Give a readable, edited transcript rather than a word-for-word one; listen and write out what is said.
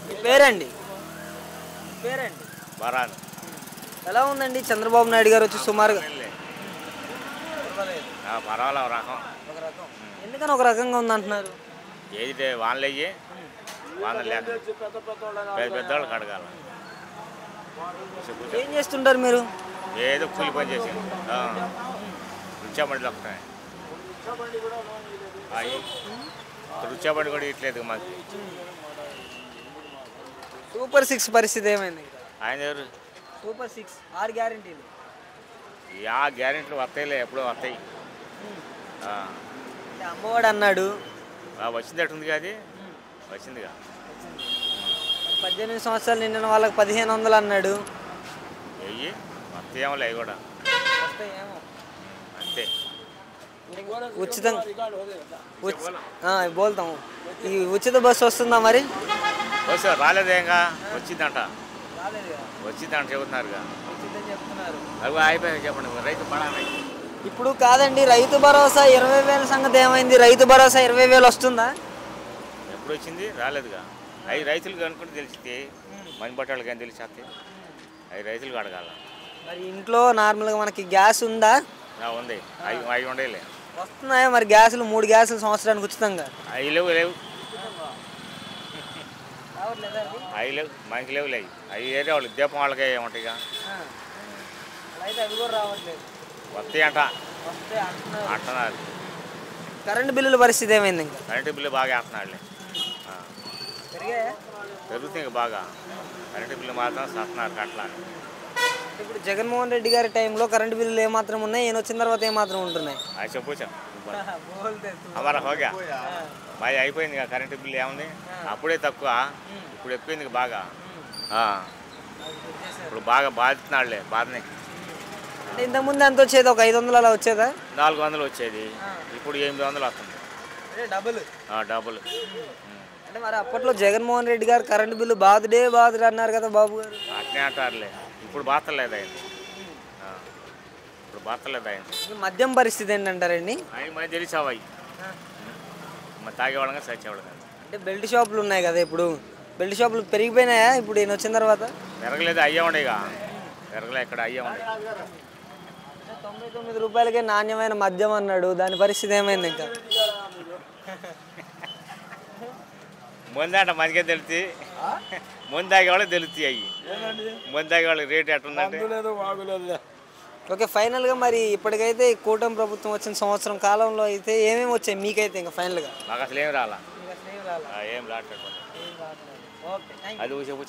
మీ పేరండి పేరండి బరాన్ ఎలా ఉందండి చంద్రబాబు నాయుడు గారు వచ్చి సుమారుగా పర్వాలే ఒక రకం ఒక రకం ఎందుకని ఒక రకంగా ఉందంటున్నారు ఏది వానలు అయ్యి వానలు లేక పెద్దవాళ్ళకి అడగాల ఏం చేస్తుంటారు మీరు ఏదో కూలి పని చేసి రుచాబండి వస్తాయి రుచాబండి కూడా ఇట్లేదు మాకు సూపర్ 6 పరిస్థితి ఏమైంది ఆయన ఎవరు సూపర్ 6 6 గ్యారెంటీలు ఆ గ్యారెంటీలు వస్తాయిలే ఎప్పుడో వస్తాయి అంటే అమ్మఒడు అన్నాడు వచ్చింది అట్టుంది అది వచ్చిందిగా 18 సంవత్సరాలు నిండిన వాళ్ళకి 1500 అన్నాడు వెయ్యి వస్తాయేమో అవి కూడా వస్తాయేమో అంతే ఉచితంగా బోల్తాము ఈ ఉచిత బస్సు వస్తుందా మరి బస్సు రాలేదేంగా వచ్చిందంట వచ్చిందంట చెబుతున్నారుగా అవి అయిపోయింది చెప్పండి రైతు పడా ఇప్పుడు కాదండి రైతు భరోసా 20,000 సంగతి ఏమైంది రైతు భరోసా 20,000 వస్తుందా ఎప్పుడు వచ్చింది రాలేదుగా అవి రైతులకు అనుకుంటే తెలిసింది మంది పట్టాళ్ళకి ఏం తెలిసి అవి రైతులకు అడగాల మరి ఇంట్లో నార్మల్గా మనకి గ్యాస్ ఉందా ఉంది అవి ఉండేలే వస్తున్నాయా మరి గ్యాసులు 3 గ్యాసులు సంవత్సరానికి ఉచితంగా అవి లేవు అవి లేవు మనకి లేవు లేవు అవి ఏరే వాళ్ళు దీపం వాళ్ళకే ఏముంటాయిగా వస్తాయి అంటున్నారు కరెంటు బిల్లుల పరిస్థితి ఏమైంది ఇంకా కరెంటు బిల్లు బాగా వేస్తున్నాడులే పెరుగుతుంది ఇంకా బాగా కరెంటు బిల్లు మాత్రం సస్తున్నారు కట్లా ఇప్పుడు జగన్మోహన్ రెడ్డి గారి టైంలో కరెంటు బిల్లులు ఏమాత్రం ఉన్నాయి ఈయన వచ్చిన తర్వాత ఏమాత్రం ఉంటున్నాయి అది చెప్పు అమరా హోగా బాగా అయిపోయింది ఇక కరెంటు బిల్లు ఏముంది అప్పుడే తక్కువ ఇప్పుడు ఎక్కువైంది బాగా ఇప్పుడు బాగా బాధిస్తున్నాడులే బాధనే అంటే ఇంతకుముందు ఎంత వచ్చేది ఒక 500 అలా వచ్చేదా 400 వచ్చేది ఇప్పుడు 800 వస్తుంది డబుల్ అంటే మరి అప్పట్లో జగన్మోహన్ రెడ్డి గారు కరెంటు బిల్లు బాధుడే అన్నారు కదా బాబు గారు అట్నే అంటారులే ఇప్పుడు బాధలేదు అయింది ఇప్పుడు బాధలేదు అయింది మద్యం పరిస్థితి ఏంటంటారండి అవి మరి తెలిసావు అవి తాగేవాళ్ళగా సచ్చేవాళ్ళగా అంటే బెల్ట్ షాపులు ఉన్నాయి కదా ఇప్పుడు బెల్ట్ షాపులు పెరిగిపోయినాయా ఇప్పుడు ఈయన వచ్చిన తర్వాత పెరగలేదు అయ్యే ఉండేగా పెరగలే ఇక్కడ అయ్యే ఉండే 99 రూపాయలకే నాణ్యమైన మద్యం అన్నాడు దాని పరిస్థితి ఏమైంది ఇంకా ముందంట మనకే తెలుసు ముందు తాగే వాళ్ళకి తెలుస్తాయి అవి ముందు తాగే వాళ్ళకి రేటు ఎట్టుందంటే ఓకే ఫైనల్గా మరి ఇప్పటికైతే ఈ కూటమి ప్రభుత్వం వచ్చిన సంవత్సరం కాలంలో అయితే ఏమేమి వచ్చాయి మీకైతే ఇంకా ఫైనల్గా మాకు అసలు ఏం రాలా ఏం రావట్లేదు అది చెప్పు